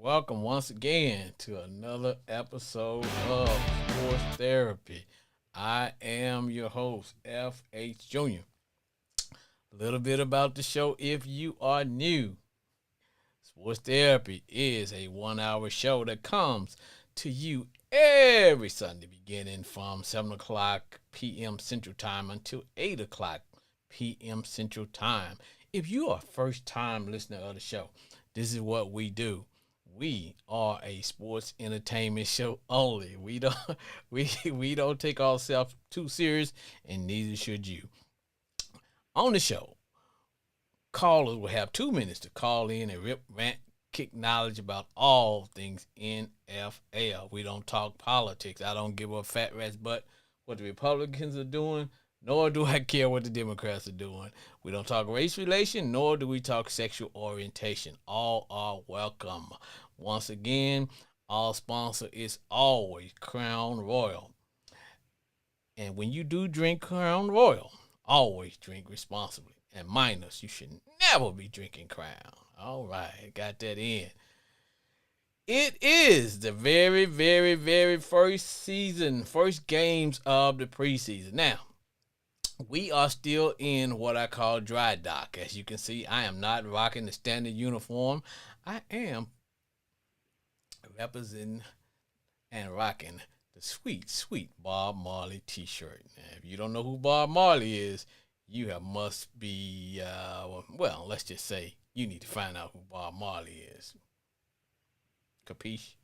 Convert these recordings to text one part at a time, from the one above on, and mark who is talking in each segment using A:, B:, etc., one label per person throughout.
A: Welcome once again to another episode of Sports Therapy. I am your host, F.H. Jr. A little bit about the show if you are new. Sports Therapy is a 1 hour show that comes to you every Sunday beginning from 7 o'clock p.m. Central Time until 8 o'clock p.m. Central Time. If you are a first time listener of the show, this is what we do. We are a sports entertainment show only. We don't take ourselves too serious, and neither should you. On the show, callers will have 2 minutes to call in and rip, rant, kick knowledge about all things NFL. We don't talk politics. I don't give a fat rat's butt what the Republicans are doing, nor do I care what the Democrats are doing. We don't talk race relation, nor do we talk sexual orientation. All are welcome. Once again, our sponsor is always Crown Royal. And when you do drink Crown Royal, always drink responsibly. And minors, you should never be drinking Crown. All right, got that in. It is the very, very, very first games of the preseason. Now, we are still in what I call dry dock. As you can see, I am not rocking the standard uniform. I am representing and rocking the sweet, sweet Bob Marley t-shirt. Now, if you don't know who Bob Marley is, you must be, well, let's just say you need to find out who Bob Marley is. Capiche?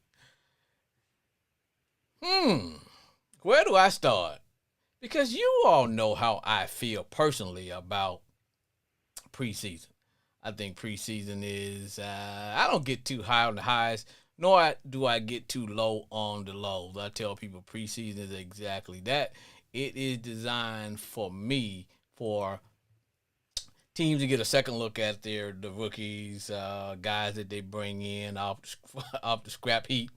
A: Where do I start? Because you all know how I feel personally about preseason. I think preseason is, I don't get too high on the highs, nor do I get too low on the lows. I tell people preseason is exactly that. It is designed for me, for teams to get a second look at the rookies, guys that they bring in off the scrap heap.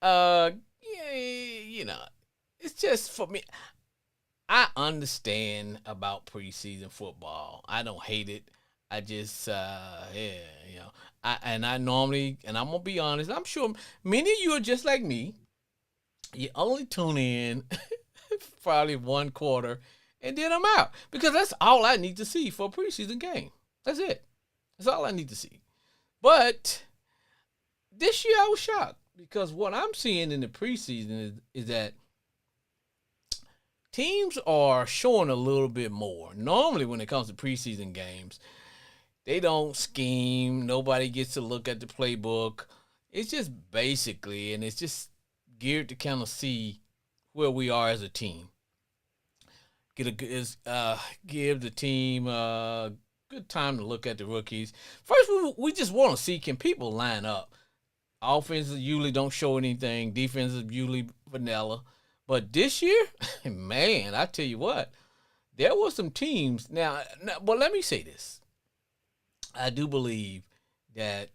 A: Yeah, it's just for me. I understand about preseason football. I don't hate it. I just, I normally, and I'm gonna be honest. I'm sure many of you are just like me. You only tune in probably one quarter, and then I'm out because that's all I need to see for a preseason game. That's it. That's all I need to see. But this year I was shocked because what I'm seeing in the preseason is that teams are showing a little bit more. Normally, when it comes to preseason games, they don't scheme. Nobody gets to look at the playbook. It's just basically, and it's just geared to kind of see where we are as a team. Give the team a good time to look at the rookies. First, we just want to see, can people line up. Offenses usually don't show anything. Defenses usually vanilla. But this year, man, I tell you what, there were some teams. Now, but let me say this. I do believe that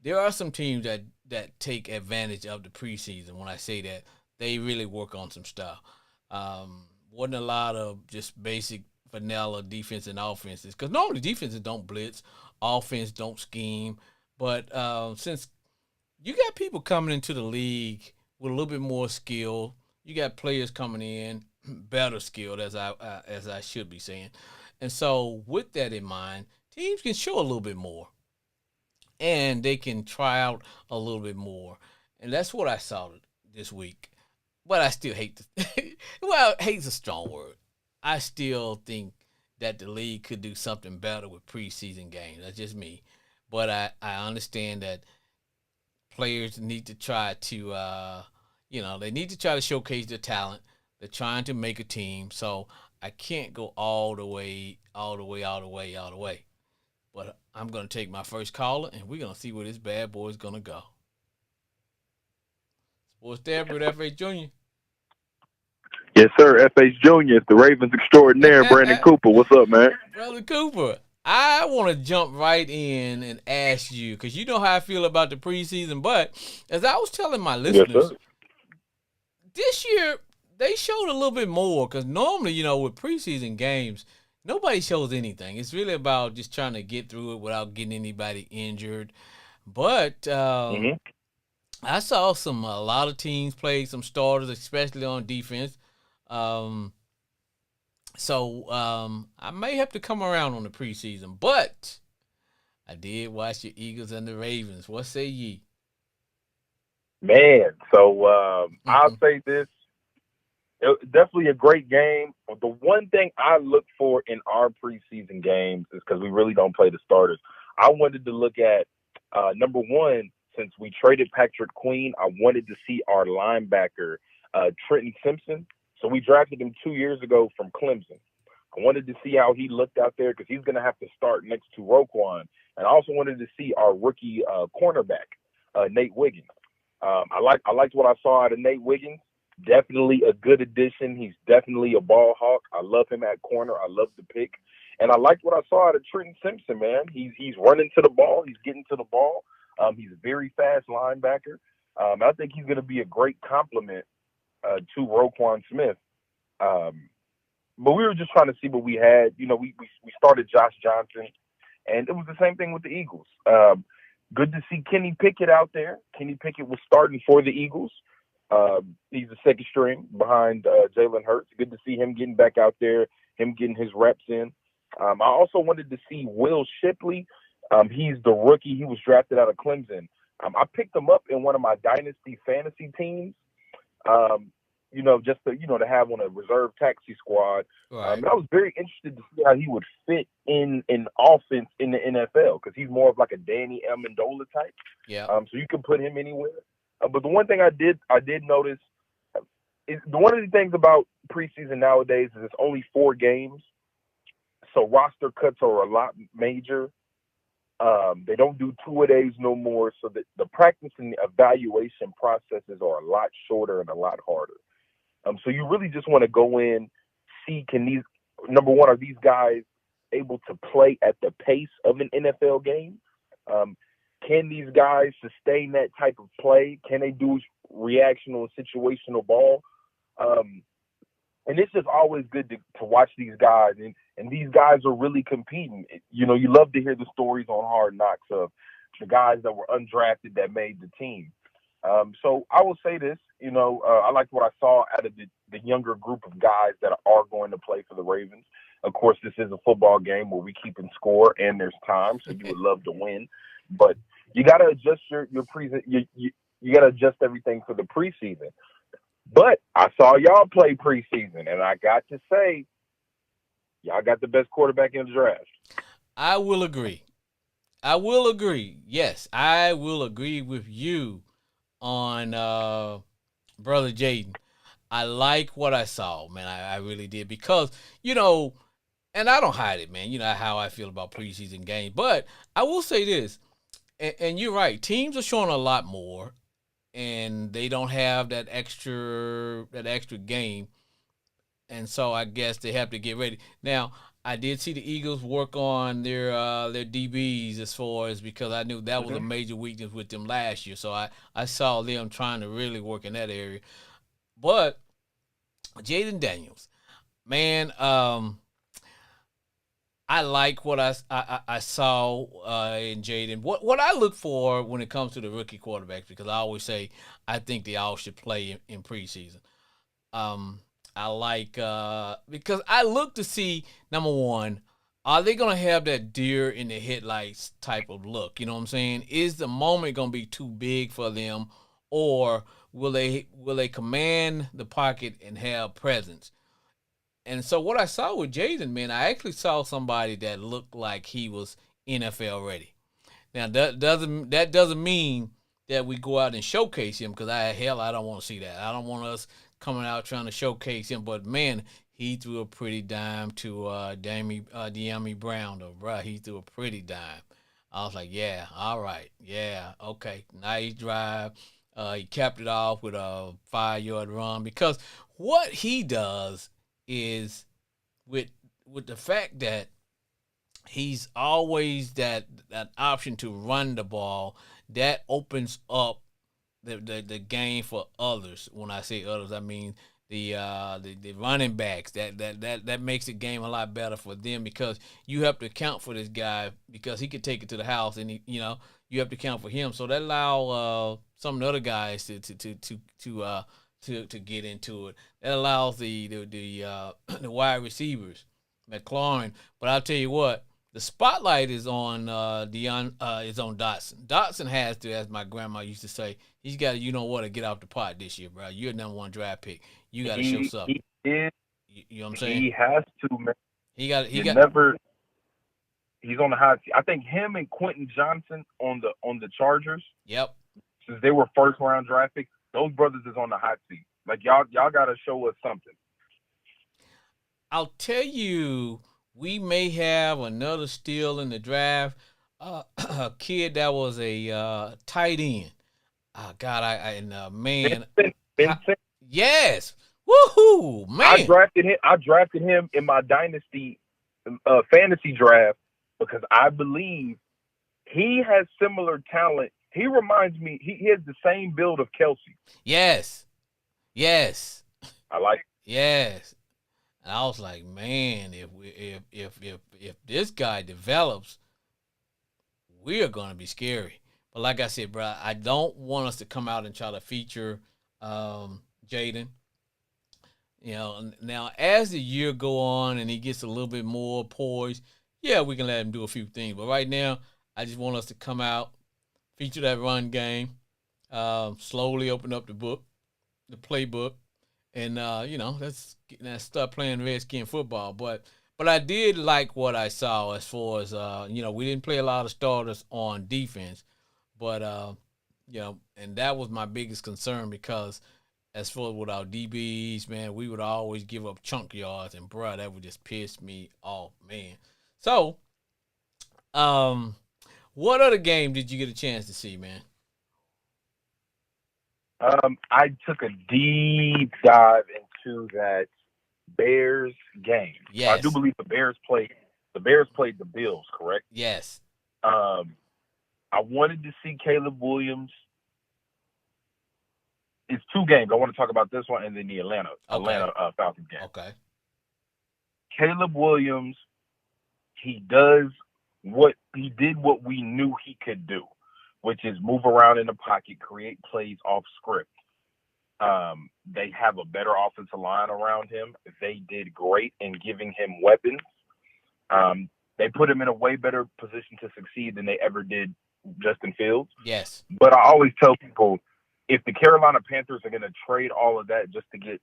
A: there are some teams that take advantage of the preseason. When I say that, they really work on some stuff. Wasn't a lot of just basic vanilla defense and offenses. Because normally defenses don't blitz. Offense don't scheme. But since you got people coming into the league with a little bit more skill, you got players coming in better skilled, as I should be saying. And so with that in mind, teams can show a little bit more. And they can try out a little bit more. And that's what I saw this week. But I still hate well, hate's a strong word. I still think that the league could do something better with preseason games. That's just me. But I understand that players need to try to, they need to try to showcase their talent. They're trying to make a team. So I can't go all the way. But I'm going to take my first caller, and we're going to see where this bad boy is going to go. Sports Therapy with F.H. Jr.
B: Yes, sir. F.H. Jr. It's the Ravens extraordinaire, Brandon Cooper. What's up, man?
A: Brother Cooper, I want to jump right in and ask you, because you know how I feel about the preseason, but as I was telling my listeners, this year they showed a little bit more, because normally, with preseason games, nobody shows anything. It's really about just trying to get through it without getting anybody injured. But
B: Hmm.
A: I saw a lot of teams play some starters, especially on defense. Um, so I may have to come around on the preseason, but I did watch the Eagles and the Ravens. What say ye?
B: Man, so I'll say this. Definitely a great game. The one thing I look for in our preseason games is because we really don't play the starters. I wanted to look at number one, since we traded Patrick Queen, I wanted to see our linebacker Trenton Simpson. So we drafted him 2 years ago from Clemson. I wanted to see how he looked out there because he's going to have to start next to Roquan. And I also wanted to see our rookie cornerback, Nate Wiggins. I liked what I saw out of Nate Wiggins. Definitely a good addition. He's definitely a ball hawk. I love him at corner. I love the pick. And I liked what I saw out of Trenton Simpson, man. He's running to the ball. He's getting to the ball. He's a very fast linebacker. I think he's going to be a great complement to Roquan Smith. Um, but we were just trying to see what we had. We started Josh Johnson, and it was the same thing with the Eagles. Good to see Kenny Pickett out there. Kenny Pickett was starting for the Eagles. He's the second string behind Jalen Hurts. Good to see him getting back out there, him getting his reps in. I also wanted to see Will Shipley. He's the rookie. He was drafted out of Clemson. I picked him up in one of my dynasty fantasy teams. Um, just to have on a reserve taxi squad.
A: Right.
B: And I was very interested to see how he would fit in offense in the NFL because he's more of like a Danny Amendola type.
A: Yeah.
B: So you can put him anywhere. But the one thing I did notice is one of the things about preseason nowadays is it's only 4 games, so roster cuts are a lot major. They don't do 2-a-days no more, so the practice and the evaluation processes are a lot shorter and a lot harder. So you really just want to go in, see can these number one, are these guys able to play at the pace of an NFL game? Um, can these guys sustain that type of play? Can they do reactional and situational ball? Um, and it's just always good to watch these guys, and these guys are really competing. You love to hear the stories on Hard Knocks of the guys that were undrafted that made the team. So I will say this, I liked what I saw out of the younger group of guys that are going to play for the Ravens. Of course, this is a football game where we keep in score and there's time, so you would love to win, but you got to adjust your you got to adjust everything for the preseason. But I saw y'all play preseason, and I got to say, y'all got the best quarterback in the draft.
A: I will agree. I will agree. Yes, I will agree with you on brother Jaden. I like what I saw, man. I really did because and I don't hide it, man. You know how I feel about preseason games, but I will say this, and you're right. Teams are showing a lot more, and they don't have that extra game, and so I guess they have to get ready. Now, I did see the Eagles work on their DBs as far as because I knew that was a
B: Mm-hmm.
A: major weakness with them last year. So I saw them trying to really work in that area. But Jaden Daniels, man, I like what I saw in Jaden. What I look for when it comes to the rookie quarterbacks, because I always say I think they all should play in preseason. Um, I like because I look to see number one, are they gonna have that deer in the headlights type of look? You know what I'm saying? Is the moment gonna be too big for them, or will they command the pocket and have presence? And so what I saw with Jaden, man, I actually saw somebody that looked like he was NFL ready. Now that doesn't mean that we go out and showcase him because I don't want to see that. I don't want us coming out trying to showcase him. But man, he threw a pretty dime to De'Ami Brown though, bro. He threw a pretty dime. I was like, yeah, all right, yeah, okay, nice drive. He capped it off with a 5 yard run because what he does is with the fact that he's always that option to run the ball that opens up the game for others. When I say others, I mean the running backs. That makes the game a lot better for them because you have to account for this guy because he could take it to the house and you have to account for him. So that allow some of the other guys to get into it. That allows the wide receivers, McLaurin. But I'll tell you what, the spotlight is on is on Dotson. Dotson has to, as my grandma used to say, he's got to to get off the pot this year, bro. You're the #1 draft pick. You got to show something.
B: He is.
A: You know what I'm saying?
B: He has to, man.
A: He got.
B: He's on the hot seat. I think him and Quentin Johnson on the Chargers.
A: Yep.
B: Since they were first round draft picks, those brothers is on the hot seat. Like y'all got to show us something.
A: I'll tell you, we may have another steal in the draft. A kid that was a tight end. Man.
B: Vincent.
A: Yes. Woohoo, man.
B: I drafted him in my dynasty fantasy draft because I believe he has similar talent. He reminds me. He has the same build of Kelsey.
A: Yes.
B: I like it.
A: Yes. And I was like, man, if this guy develops, we are gonna be scary. But like I said, bro, I don't want us to come out and try to feature Jaden. Now as the year go on and he gets a little bit more poised, yeah, we can let him do a few things. But right now, I just want us to come out, feature that run game, slowly open up the playbook, and let's start playing Redskin football. But I did like what I saw as far as we didn't play a lot of starters on defense, but and that was my biggest concern because as far as with our DBs, man, we would always give up chunk yards, and bro, that would just piss me off, man. So, what other game did you get a chance to see, man?
B: I took a deep dive into that Bears game.
A: Yes.
B: I do believe the Bears played the Bills, correct?
A: Yes.
B: I wanted to see Caleb Williams. It's 2 games. I want to talk about this one and then the Atlanta Falcons game.
A: Okay.
B: Caleb Williams, he did what we knew he could do, which is move around in the pocket, create plays off script. They have a better offensive line around him. They did great in giving him weapons. They put him in a way better position to succeed than they ever did Justin Fields.
A: Yes.
B: But I always tell people, if the Carolina Panthers are going to trade all of that just to get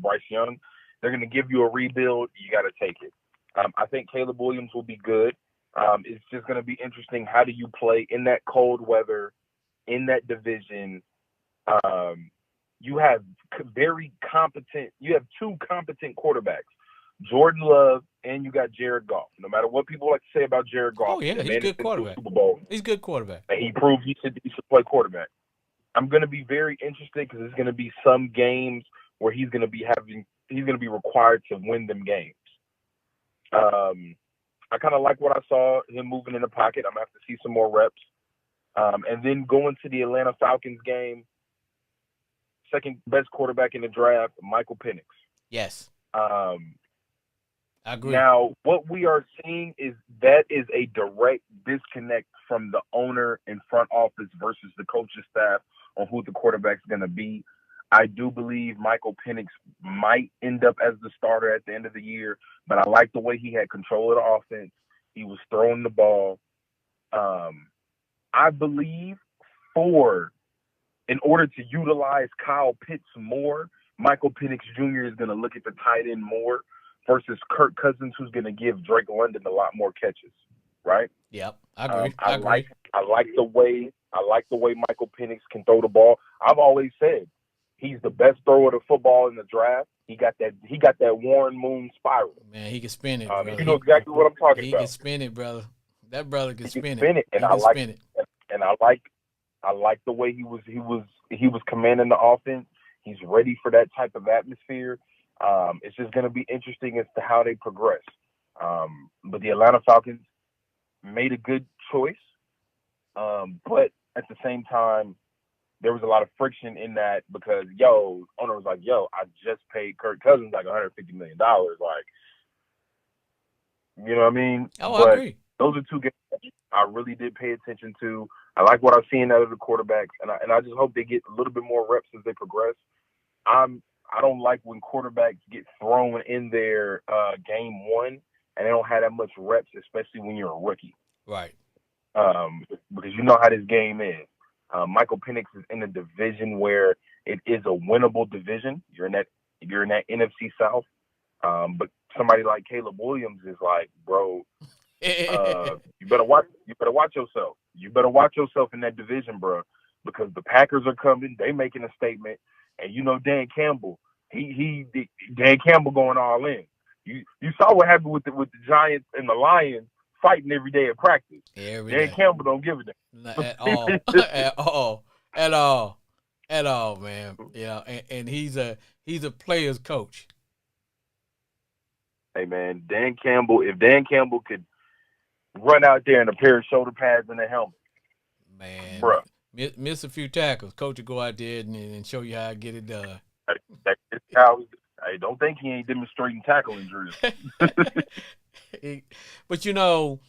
B: Bryce Young, they're going to give you a rebuild. You got to take it. I think Caleb Williams will be good. It's just going to be interesting. How do you play in that cold weather, in that division? You have you have 2 competent quarterbacks, Jordan Love, and you got Jared Goff. No matter what people like to say about Jared Goff,
A: oh yeah, he's a good quarterback.
B: Super Bowl.
A: He's a good quarterback.
B: And he proved he should play quarterback. I'm going to be very interested because there's going to be some games where he's going to be required to win them games. I kind of like what I saw him moving in the pocket. I'm going to have to see some more reps. And then going to the Atlanta Falcons game, second best quarterback in the draft, Michael Penix.
A: Yes. I agree.
B: Now, what we are seeing is that is a direct disconnect from the owner and front office versus the coaching staff on who the quarterback's going to be. I do believe Michael Penix might end up as the starter at the end of the year, but I like the way he had control of the offense. He was throwing the ball. I believe in order to utilize Kyle Pitts more, Michael Penix Jr. is going to look at the tight end more versus Kirk Cousins, who's going to give Drake London a lot more catches, right?
A: Yep, I agree.
B: I like the way Michael Penix can throw the ball. I've always said he's the best thrower of the football in the draft. He got that Warren Moon spiral.
A: Man, he can spin it.
B: You know exactly what I'm talking about.
A: He can spin it, brother. That brother can spin
B: it. And I like the way he was commanding the offense. He's ready for that type of atmosphere. It's just going to be interesting as to how they progress. But the Atlanta Falcons made a good choice. But at the same time, there was a lot of friction in that because owner was like, I just paid Kirk Cousins like $150 million. Like, you know what I mean?
A: Oh, I
B: But
A: agree.
B: those are two games I really did pay attention to. I like what I'm seeing out of the quarterbacks, and I just hope they get a little bit more reps as they progress. I don't like when quarterbacks get thrown in there game one and they don't have that much reps, especially when you're a rookie.
A: Right.
B: Because you know how this game is. Michael Penix is in a division where it is a winnable division. You're in that NFC South. But somebody like Caleb Williams is like, bro, you better watch yourself. You better watch yourself in that division, bro, because the Packers are coming. They making a statement, and you know Dan Campbell. Dan Campbell going all in. You saw what happened with the Giants and the Lions fighting every day at practice.
A: Every
B: Dan
A: day.
B: Campbell don't give a damn.
A: Not at all. At all. At all. At all, man. Yeah, and he's a player's coach.
B: Hey man, Dan Campbell. If Dan Campbell could run out there in a pair of shoulder pads and a helmet,
A: Man,
B: bro.
A: miss a few tackles. Coach will go out there and show you how to get it done.
B: That's how. I don't think he ain't demonstrating tackling drills.
A: But you know,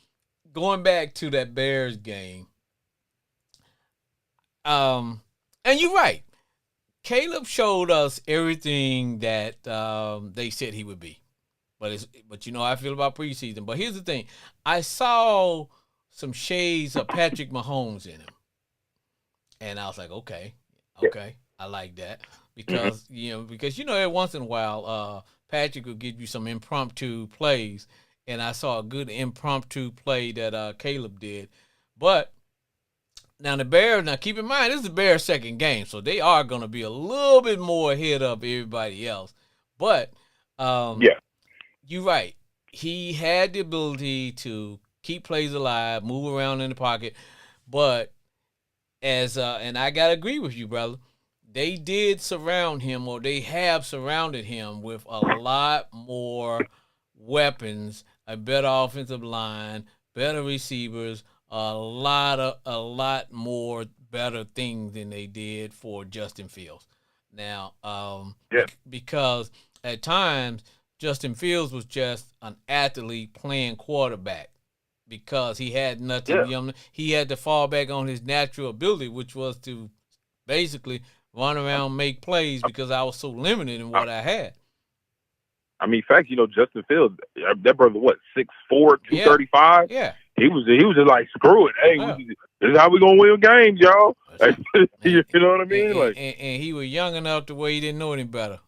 A: going back to that Bears game, and you're right. Caleb showed us everything that they said he would be. But you know how I feel about preseason. But here's the thing. I saw some shades of Patrick Mahomes in him. And I was like, okay, I like that. Because every once in a while, Patrick will give you some impromptu plays. And I saw a good impromptu play that Caleb did. But now the Bears, keep in mind, this is the Bears' second game. So they are going to be a little bit more ahead of everybody else. But you're right. He had the ability to keep plays alive, move around in the pocket, but and I gotta agree with you, brother. They did surround him, or they have surrounded him with a lot more weapons, a better offensive line, better receivers, a lot more better things than they did for Justin Fields. Now, because at times Justin Fields was just an athlete playing quarterback because he had nothing.
B: Yeah.
A: He had to fall back on his natural ability, which was to basically run around, make plays because I was so limited in what I had.
B: I mean, fact, Justin Fields, that brother, what, 6'4", 235?
A: Yeah.
B: He was just like, screw it. Hey, this is how we gonna win games, y'all. You know what I mean?
A: And he was young enough to where he didn't know any better.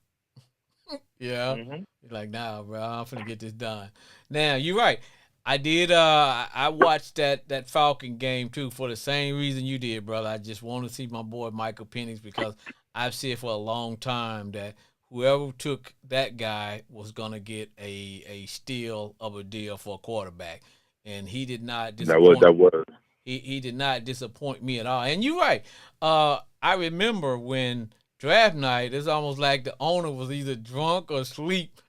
A: Yeah.
B: Mm-hmm.
A: He's like, nah, bro, I'm finna get this done. Now, you're right. I did. I watched that Falcon game too for the same reason you did, brother. I just want to see my boy Michael Penix because I've said for a long time that whoever took that guy was gonna get a steal of a deal for a quarterback, and he did not disappoint.
B: That was.
A: He did not disappoint me at all. And you're right. I remember when draft night, it's almost like the owner was either drunk or asleep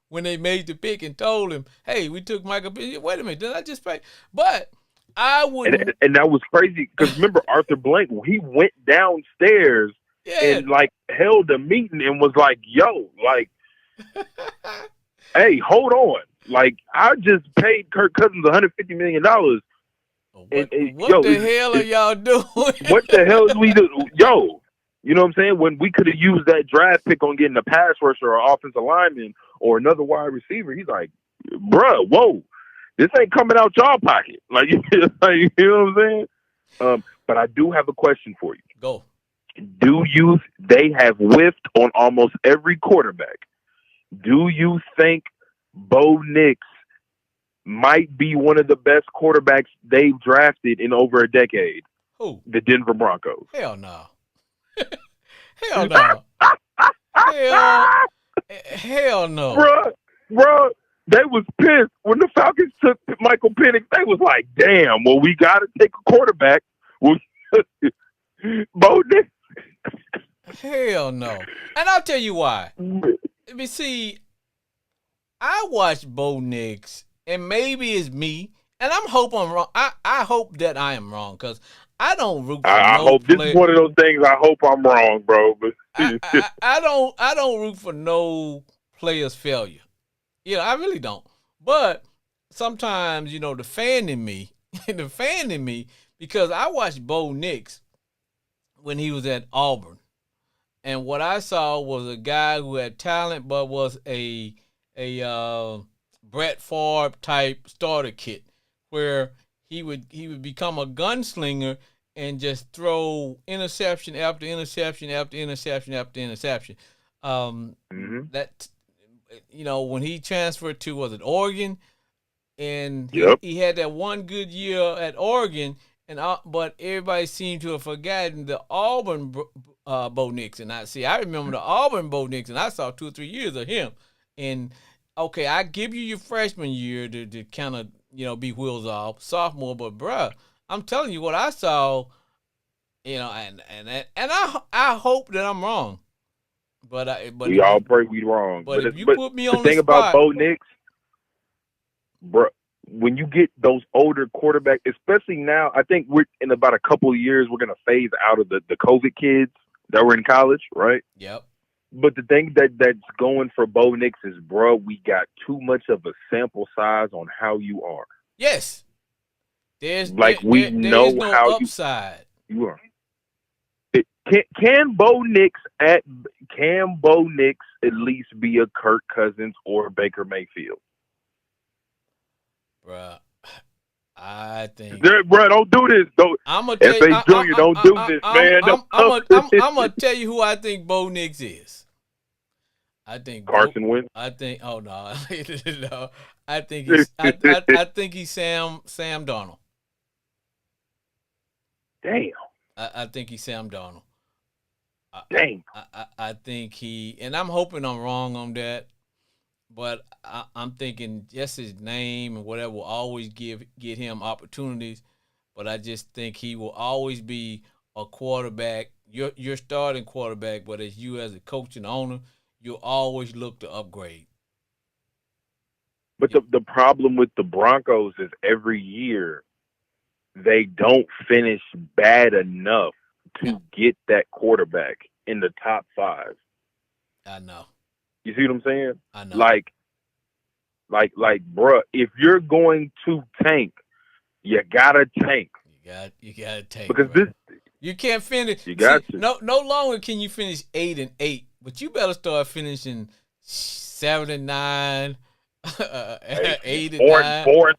A: when they made the pick and told him, hey, we took Michael Penix. Wait a minute, did I just pay? But I wouldn't.
B: And that was crazy because remember Arthur Blank, he went downstairs and held a meeting and was like, yo, like, hey, hold on. Like, I just paid Kirk Cousins $150 million.
A: What the hell are y'all doing?
B: What the hell do we do? Yo, you know what I'm saying? When we could have used that draft pick on getting a pass rusher or offensive lineman or another wide receiver, he's like, bruh, whoa, this ain't coming out y'all pocket. Like, you know what I'm saying? But I do have a question for you.
A: Go.
B: They have whiffed on almost every quarterback. Do you think Bo Nix might be one of the best quarterbacks they've drafted in over a decade?
A: Who?
B: The Denver Broncos.
A: Hell no. Hell no. Hell no.
B: Bruh, they was pissed when the Falcons took Michael Penix. They was like, damn, well, we got to take a quarterback. Bo Nix.
A: Hell no. And I'll tell you why. Let me see. I watched Bo Nix, and maybe it's me, and I hope I'm wrong. I hope that I am wrong because I don't root for
B: I
A: no
B: hope this is
A: player.
B: one of those things. I hope I'm wrong, bro. But
A: I don't root for no player's failure. Yeah, I really don't. But sometimes, the fan in me, the fan in me, because I watched Bo Nix when he was at Auburn, and what I saw was a guy who had talent, but was a Brett Favre type starter kit, where he would become a gunslinger and just throw interception after interception after interception after interception. Um, that when he transferred to, was it Oregon, and he
B: yep.
A: he had that one good year at Oregon, but everybody seemed to have forgotten the Auburn Bo Nix. And I remember the Auburn Bo Nix, and I saw 2 or 3 years of him. And okay, I give you your freshman year to kind of be wheels off, sophomore, but bruh, I'm telling you what I saw, and I hope that I'm wrong. But
B: We
A: if
B: all
A: you
B: pray we wrong.
A: but if you
B: But
A: put me
B: the
A: on the
B: thing about
A: spot,
B: Bo Nix, bro, when you get those older quarterbacks, especially now, I think we're in about a couple of years we're gonna phase out of the COVID kids that were in college, right?
A: yep,
B: But the thing that's going for Bo Nix is, bro, we got too much of a sample size on how you are.
A: yes, there's
B: Like we
A: there is
B: know
A: no
B: how
A: upside.
B: you are. Can Bo Nix at least be a Kirk Cousins or Baker Mayfield?
A: Bruh, I think
B: Bro, don't do this. Don't
A: I'm gonna tell you.
B: F.A. Jr. Don't do this, man.
A: I'm gonna tell you who I think Bo Nix is. I think Bo.
B: Carson Wentz.
A: I think. Oh no, no. I think he's Sam Darnold.
B: Damn.
A: I think he's Sam Darnold.
B: Damn.
A: I think and I'm hoping I'm wrong on that, but I'm thinking just his name and whatever will always get him opportunities. But I just think he will always be a quarterback, your starting quarterback. But as you as a coach and owner, you'll always look to upgrade.
B: But the problem with the Broncos is every year they don't finish bad enough to get that quarterback in the top 5.
A: I know.
B: You see what I'm saying?
A: I know.
B: Like, bruh, if you're going to tank, you gotta tank.
A: You gotta tank,
B: because
A: bro.
B: this
A: You can't finish.
B: You got to.
A: No longer can you finish 8-8, but you better start finishing 7-9, 8-9,
B: 4-13.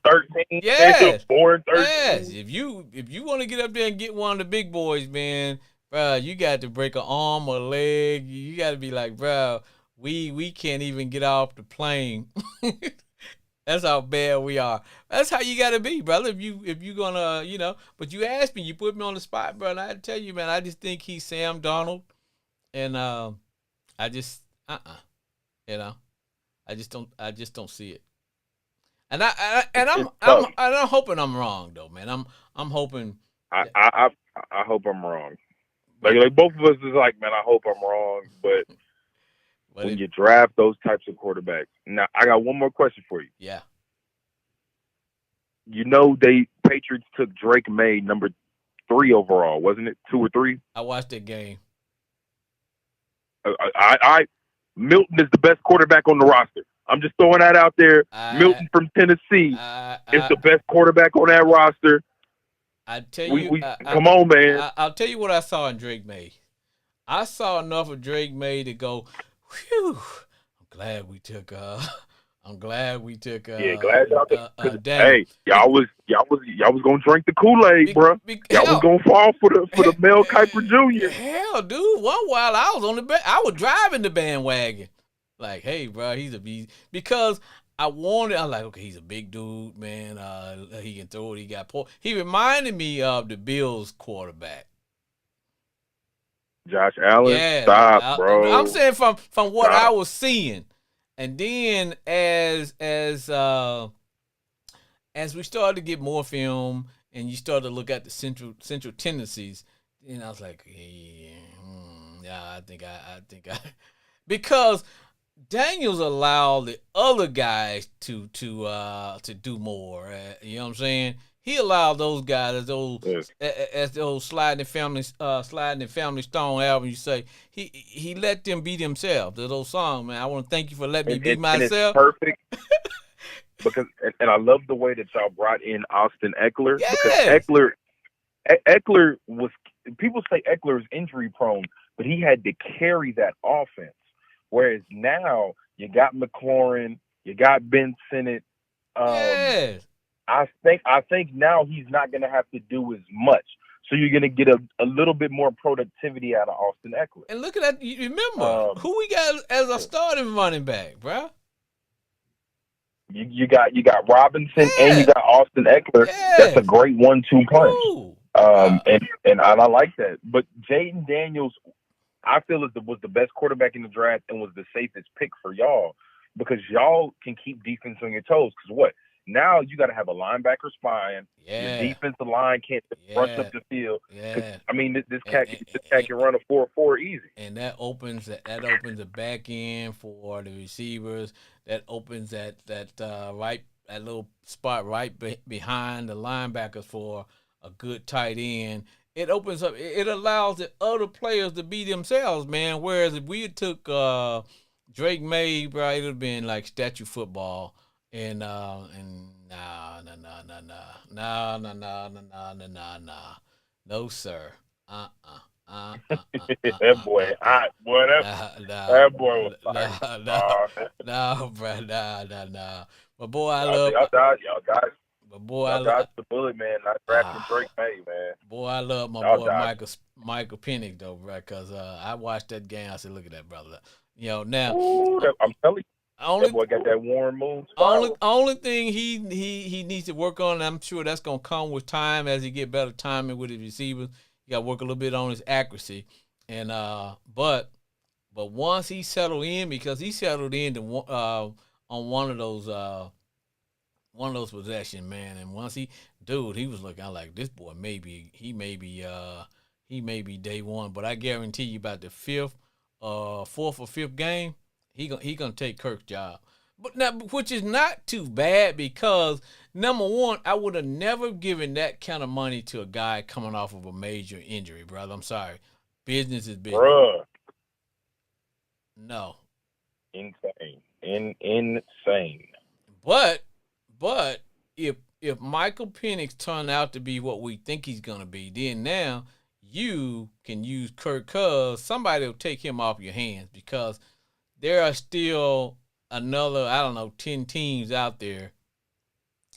A: Yes,
B: 4-13.
A: yes. If you want to get up there and get one of the big boys, man, bro, you got to break an arm or a leg. You got to be like, bro, we can't even get off the plane. That's how bad we are. That's how you gotta be, brother. If you gonna, But you asked me, you put me on the spot, bro. And I tell you, man, I just think he's Sam Darnold, and I just, I just don't see it. And I'm hoping I'm wrong though, man. I'm hoping.
B: I hope I'm wrong. Like both of us is like, man, I hope I'm wrong, but. When you draft those types of quarterbacks. Now, I got one more question for you.
A: Yeah.
B: Patriots took Drake May number 3 overall, wasn't it? 2 or 3?
A: I watched that game.
B: Milton is the best quarterback on the roster. I'm just throwing that out there. Milton from Tennessee is the best quarterback on that roster.
A: I tell you,
B: come on, man.
A: I'll tell you what I saw in Drake May. I saw enough of Drake May to go, whew, I'm glad we took. Yeah,
B: glad y'all took. Hey, y'all was gonna drink the Kool-Aid, bro. Y'all was gonna fall for the Mel Kiper Jr.
A: Hell, dude, one while I was on I was driving the bandwagon. Like, hey, bro, he's a beast because I was like, okay, he's a big dude, man. He can throw it. He got pulled. He reminded me of the Bills quarterback.
B: Josh Allen,
A: yeah,
B: stop, bro.
A: I'm saying from what I was seeing, and then as we started to get more film, and you started to look at the central tendencies, and I was like, I think because Daniels allowed the other guys to do more. You know what I'm saying? He allowed those guys
B: Yes.
A: as the old sliding and family stone album. You say he let them be themselves. That old song, man. I want to thank you for letting me be
B: And it's
A: myself.
B: perfect because and I love the way that y'all brought in Austin Eckler because
A: Yes,
B: Eckler was people say Eckler is injury prone, but he had to carry that offense. Whereas now you got McLaurin, you got Ben Sinnott. Um,
A: yes.
B: I think now he's not going to have to do as much. So you're going to get a little bit more productivity out of Austin Eckler.
A: And look at that. You remember
B: Um,
A: who we got as a starting running back, bro?
B: you got Robinson and you
A: Yeah,
B: got Austin Eckler. That's a
A: yes.
B: great 1-2 punch.
A: Woo.
B: And I like that. But Jaden Daniels, I feel was the best quarterback in the draft and was the safest pick for y'all because y'all can keep defense on your toes. Because what? Now you got to have a linebacker spying. Your
A: Yeah,
B: defensive line can't just rush up
A: yeah,
B: the field. Because
A: yeah.
B: I mean, this
A: And,
B: cat
A: and,
B: this cat can run a 4-4 easy.
A: and that opens the back end for the receivers. That opens that little spot behind the linebackers for a good tight end. It opens up. It allows the other players to be themselves, man. Whereas if we had took Drake May, bro, it'd have been like statue football. And nah, nah, nah, nah, nah, nah, nah, nah, nah, nah, nah, nah, nah. No, sir. Uh uh
B: That boy hot, boy.
A: Nah, nah,
B: That boy was like,
A: nah, nah,
B: oh,
A: nah, bro, nah, nah, nah. But boy, I
B: y'all,
A: love. But boy,
B: y'all dodged the bullet, man. Not drafting Drake
A: ah,
B: May, man.
A: boy, I love my
B: Y'all
A: boy
B: dodged.
A: Michael Penix though, bro. Cause I watched that game. I said, look at that brother. You know now.
B: Ooh, I'm telling you, that
A: Only
B: boy got that Warren Moon
A: only
B: spiral.
A: only thing he needs to work on, and I'm sure that's gonna come with time as he get better timing with his receivers. He got to work a little bit on his accuracy, and but once he settled in, because he settled in on one of those possessions, man, and once he was looking, I like this boy. Maybe he may be day one, but I guarantee you about the fourth or fifth game, he gonna take Kirk's job. But now, which is not too bad because number one, I would have never given that kind of money to a guy coming off of a major injury, brother. I'm sorry, business is business.
B: Bruh,
A: No,
B: insane. Insane.
A: but but if Michael Penix turned out to be what we think he's gonna be, then now you can use Kirk Cuz. Somebody will take him off your hands because there are still another, I don't know, 10 teams out there.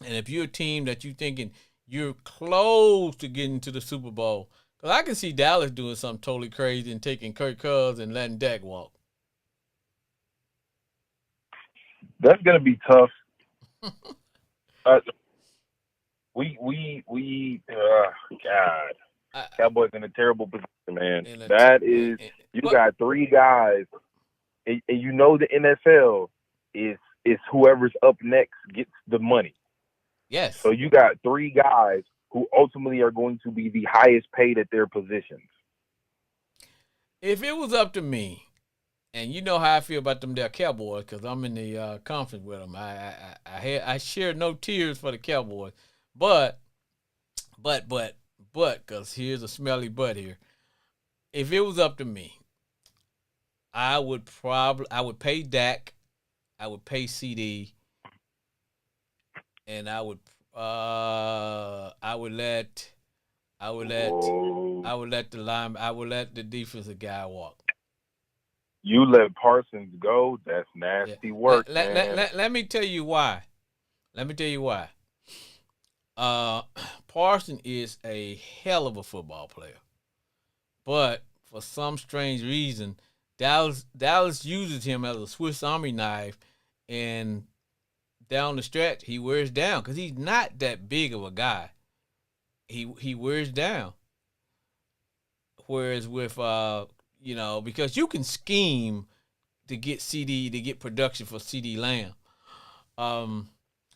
A: And if you're a team that you thinking you're close to getting to the Super Bowl, because I can see Dallas doing something totally crazy and taking Kirk Cuz and letting Dak walk.
B: That's gonna be tough. Uh, God,
A: I,
B: Cowboys in a terrible position, man.
A: and,
B: That is, you
A: but
B: got three guys, and you know the NFL is whoever's up next gets the money.
A: yes,
B: So you got three guys who ultimately are going to be the highest paid at their positions.
A: if it was up to me, and you know how I feel about them there Cowboys, because I'm in the conference with them. I share no tears for the Cowboys, but but but because here's a smelly butt here. If it was up to me, I would pay Dak, I would pay CD, and I would let I would let
B: Whoa.
A: I would let the defensive guy walk.
B: You let Parsons go, that's
A: Yeah.
B: nasty work, man.
A: Let me tell you why. Let me tell you why. Uh, Parson is a hell of a football player, but for some strange reason, Dallas uses him as a Swiss Army knife, and down the stretch he wears down because he's not that big of a guy. He wears down. Whereas with because you can scheme to get production for CD Lamb. Um,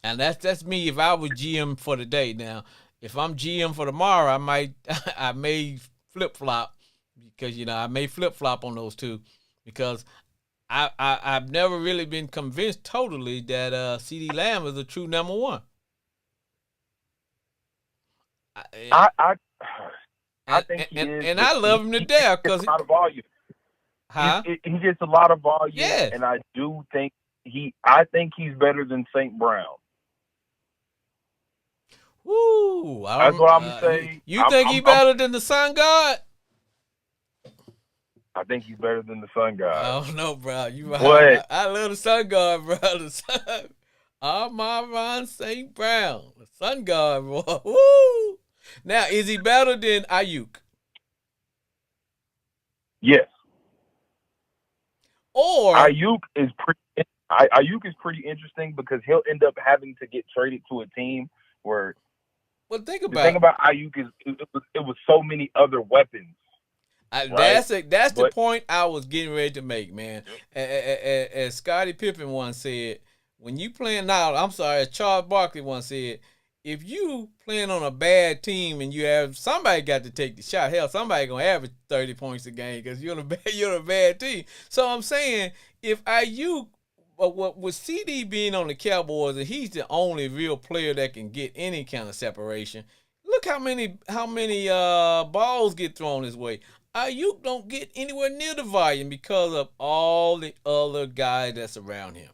A: and that's me if I was GM for the day. Now, if I'm GM for tomorrow, I might I may flip flop because I may flip flop on those two because I've never really been convinced totally that CD Lamb is a true number one.
B: I I, I
A: and,
B: think he
A: and,
B: is.
A: and
B: But
A: I love him to death
B: gets
A: because,
B: a lot of volume.
A: huh?
B: He gets a lot of volume,
A: Yes.
B: and I do think I think he's better than St. Brown.
A: Woo!
B: That's what I'm saying.
A: You think he better than the Sun God?
B: I think he's better than the Sun God.
A: I don't know, bro.
B: But
A: I love the Sun God, bro. The Sun, Ron St. Brown, the Sun God, bro. Woo! Now, is he better than Ayuk?
B: yes,
A: Or
B: Ayuk is pretty interesting because he'll end up having to get traded to a team where
A: well, think
B: the thing
A: about
B: about Ayuk is it was so many other weapons, right?
A: that's the
B: But
A: point I was getting ready to make, man. As Scottie Pippen once said, when you playing now, I'm sorry, as Charles Barkley once said, if you playing on a bad team and you have somebody got to take the shot, hell, somebody gonna average 30 points a game because you're on a bad team. So I'm saying if IU, what with CD being on the Cowboys and he's the only real player that can get any kind of separation. Look how many balls get thrown his way. Ayuk don't get anywhere near the volume because of all the other guys that's around him.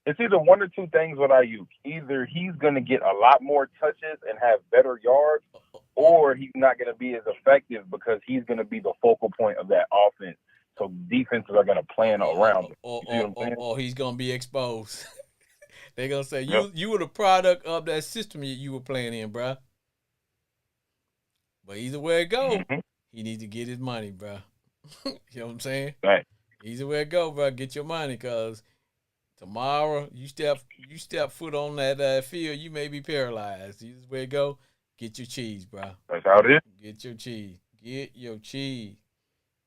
B: it's either one or two things with Ayuk. Either he's going to get a lot more touches and have better yards, or he's not going to be as effective because he's going to be the focal point of that offense. So defenses are going to plan around him. You see what I'm saying?
A: Or he's gonna be exposed. They're gonna say
B: Yep.
A: you were the product of that system you were playing in, bro. But either way it go, he needs to get his money, bro. You know what I'm saying?
B: Right.
A: Either way it go, bro, get your money, cause tomorrow you step foot on that field, you may be paralyzed. Either way it go, get your cheese, bro.
B: That's how it is.
A: Get your cheese. Get your cheese.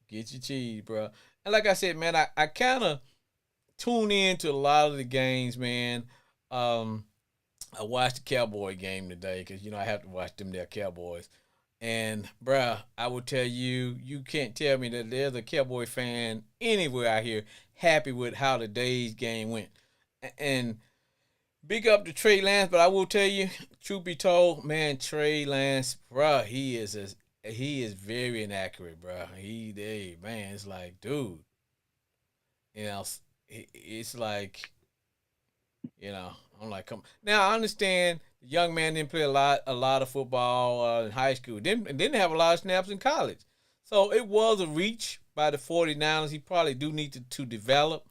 A: Get your cheese, bro. And like I said, man, I kind of tune in to a lot of the games, man. I watched the Cowboy game today because, I have to watch them there Cowboys. And, bruh, I will tell you, you can't tell me that there's a Cowboy fan anywhere out here happy with how today's game went. And big up to Trey Lance, but I will tell you, truth be told, man, Trey Lance, bruh, he is very inaccurate, bruh. Man, it's like, dude, it's like, I'm like, come. Now I understand the young man didn't play a lot of football in high school. Didn't have a lot of snaps in college, so it was a reach by the 49ers. He probably do need to develop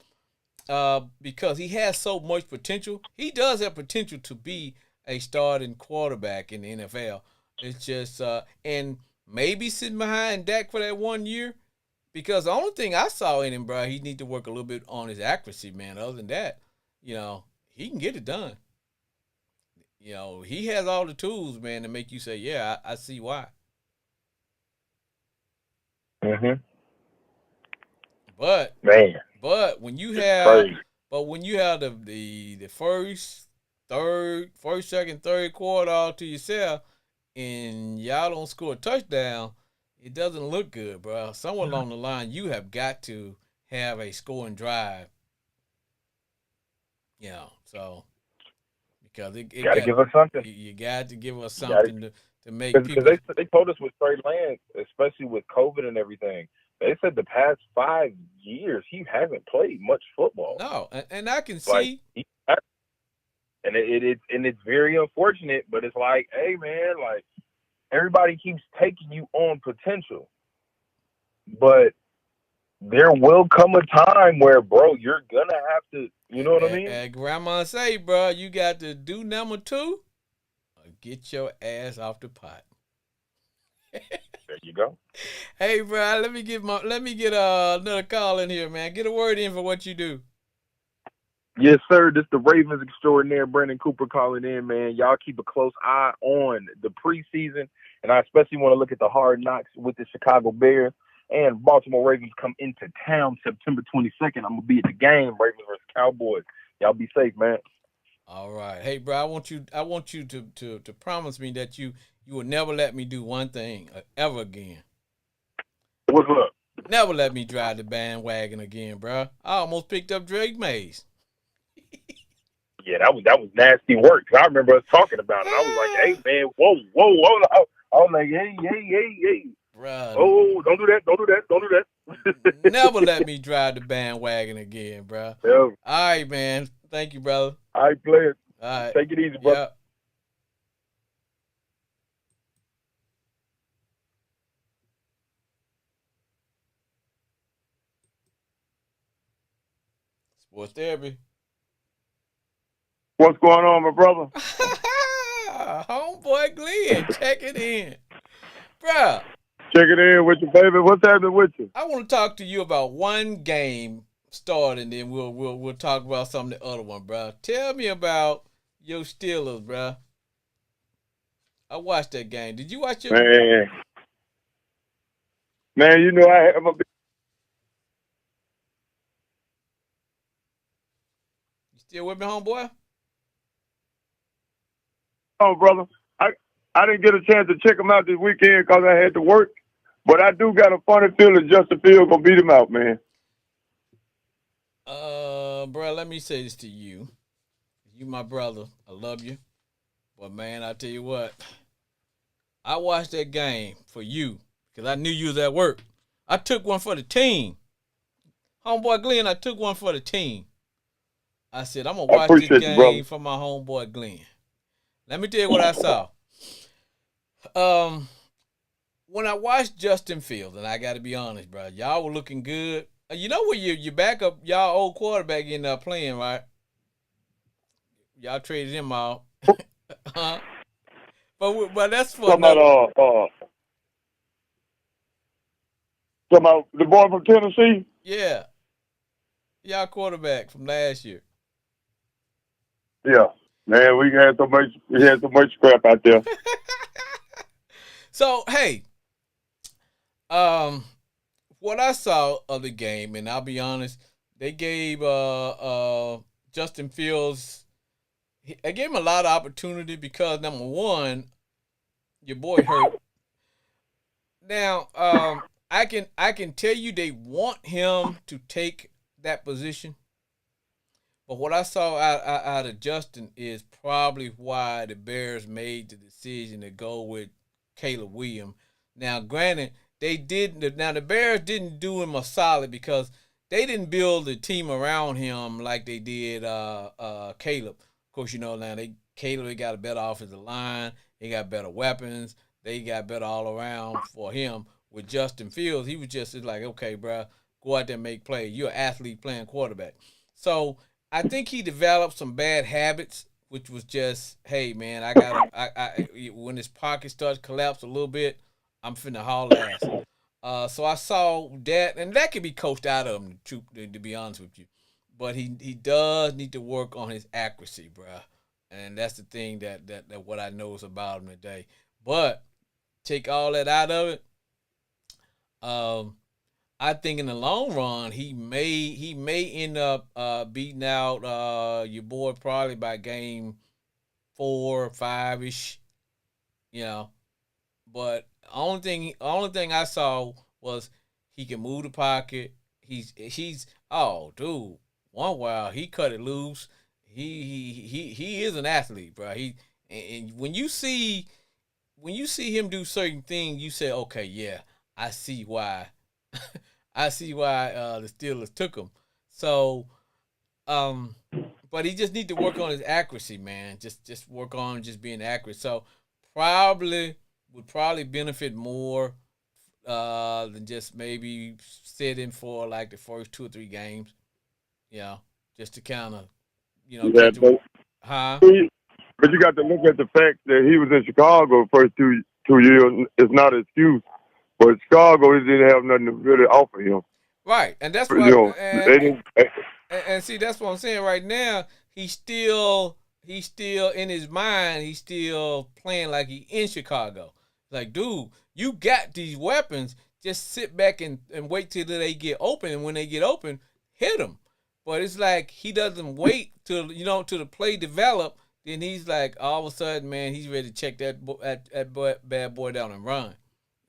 A: because he has so much potential. He does have potential to be a starting quarterback in the NFL. It's just and maybe sitting behind Dak for that 1 year. Because the only thing I saw in him, bro, he need to work a little bit on his accuracy, man. Other than that, he can get it done. He has all the tools, man, to make you say, yeah, I see why.
B: Mm-hmm.
A: But
B: Man,
A: when you
B: it's
A: have
B: crazy.
A: the first, second, third quarter all to yourself, and y'all don't score a touchdown, it doesn't look good, bro. Somewhere along the line, you have got to have a scoring drive. So because it
B: Got to give us something.
A: you got to give us something to make
B: Because
A: people.
B: they told us with Trey Lance, especially with COVID and everything, they said the past 5 years he hasn't played much football.
A: No, and I can
B: Like
A: see.
B: and it's very unfortunate, but it's like, hey man, like everybody keeps taking you on potential, but there will come a time where, bro, you're gonna have to, you know what I mean?
A: Grandma say, bro, you got to do number 2, or get your ass off the pot.
B: There you go.
A: Hey, bro, let me get another call in here, man. Get a word in for what you do.
B: Yes, sir. This is the Ravens extraordinaire, Brandon Cooper calling in, man. Y'all keep a close eye on the preseason, and I especially want to look at the hard knocks with the Chicago Bears and Baltimore Ravens come into town September 22nd. I'm gonna be at the game, Ravens versus Cowboys. Y'all be safe, man.
A: All right, hey, bro, I want you to promise me that you will never let me do one thing ever again.
B: What's up?
A: Never let me drive the bandwagon again, bro. I almost picked up Drake Mays.
B: Yeah, that was nasty work. 'Cause I remember us talking about it. I was like, "Hey, man, whoa, whoa, whoa!" I was like, "Hey, hey, hey, hey!
A: Bruh,
B: Oh, don't do that! Don't do that! Don't do that!"
A: never let me drive the bandwagon again, bruh.
B: Yeah,
A: All right, man. Thank you, brother.
B: I play it.
A: All right.
B: Take it easy, brother.
A: Yep. Sports therapy.
B: What's going on, my brother?
A: Homeboy Glenn, check it in. Bruh,
B: Check it in with your baby. What's happening with you?
A: I want to talk to you about one game starting, then we'll talk about some of the other one, bruh. Tell me about your Steelers, bruh. I watched that game. Did you watch it?
B: Man, you know I have a big
A: You still with me, homeboy?
B: oh, brother. I didn't get a chance to check him out this weekend because I had to work. But I do got a funny feeling Justin Field gonna beat him out, man.
A: Bruh, let me say this to you. You my brother. I love you. But man, I tell you what. I watched that game for you because I knew you was at work. I took one for the team. Homeboy Glenn, I took one for the team. I said, I'm going to
B: I
A: watch this
B: appreciate you, brother.
A: game for my homeboy Glenn. Let me tell you what I saw. When I watched Justin Fields, and I got to be honest, bro, y'all were looking good. You know when your backup, y'all old quarterback ended up playing, right? Y'all traded him out. Huh? But that's for
B: Talking
A: another.
B: about the boy from Tennessee.
A: Yeah. Y'all quarterback from last year.
B: Yeah, man, we had so much scrap out there.
A: So hey, what I saw of the game, and I'll be honest, they gave Justin Fields, they gave him a lot of opportunity because number one, your boy hurt. Now, I can tell you they want him to take that position, but what I saw out of Justin is probably why the Bears made the decision to go with Caleb Williams. Now, granted, they did. Now the Bears didn't do him a solid because they didn't build the team around him like they did Caleb. Of course, you know now they got a better offensive line. They got better weapons. They got better all around for him. With Justin Fields, he was just like, okay, bro, go out there and make plays. You're an athlete playing quarterback. So I think he developed some bad habits, which was just, hey man, when his pocket starts to collapse a little bit, I'm finna haul ass. So I saw that, and that can be coached out of him, to be honest with you. But he does need to work on his accuracy, bruh. And that's the thing that what I know is about him today. But take all that out of it. Um, I think in the long run he may end up beating out your boy probably by game 4 or 5 ish, you know. But only thing I saw was he can move the pocket. He's oh dude, one while he cut it loose. He is an athlete, bro. And when you see him do certain things, you say, okay, yeah, I see why. I see why the Steelers took him. So, um, but he just need to work on his accuracy, man. Just work on just being accurate. So, probably would probably benefit more than just maybe sitting for like the first 2 or 3 games. You know, just to kind of
B: Yeah,
A: catch him.
B: but
A: Huh?
B: you got to look at the fact that he was in Chicago the first two years. It's not an excuse, but Chicago he didn't have nothing to really offer him.
A: Right, and that's
B: You
A: what.
B: know, they didn't.
A: And see, that's what I'm saying right now. He's still in his mind. He's still playing like he in Chicago. Like, dude, you got these weapons. Just sit back and wait till they get open. And when they get open, hit them. But it's like he doesn't wait till the play develop. Then he's like, all of a sudden, man, he's ready to check that bad boy down and run.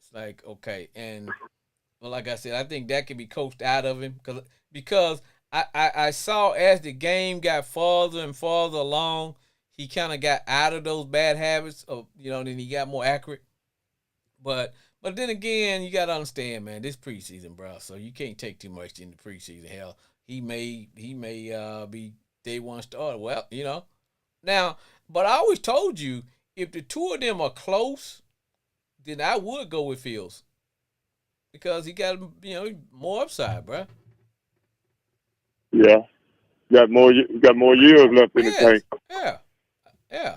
A: It's like, okay, and well, like I said, I think that can be coached out of him because I saw as the game got farther and farther along, he kind of got out of those bad habits of, then he got more accurate. But then again, you got to understand, man, this preseason, bro. So you can't take too much in the preseason. Hell, he may be day one starter. Well, now, but I always told you if the two of them are close, then I would go with Fields because he got more upside, bro.
C: Yeah, got more years left in the
A: Yes.
C: tank.
A: Yeah. Yeah.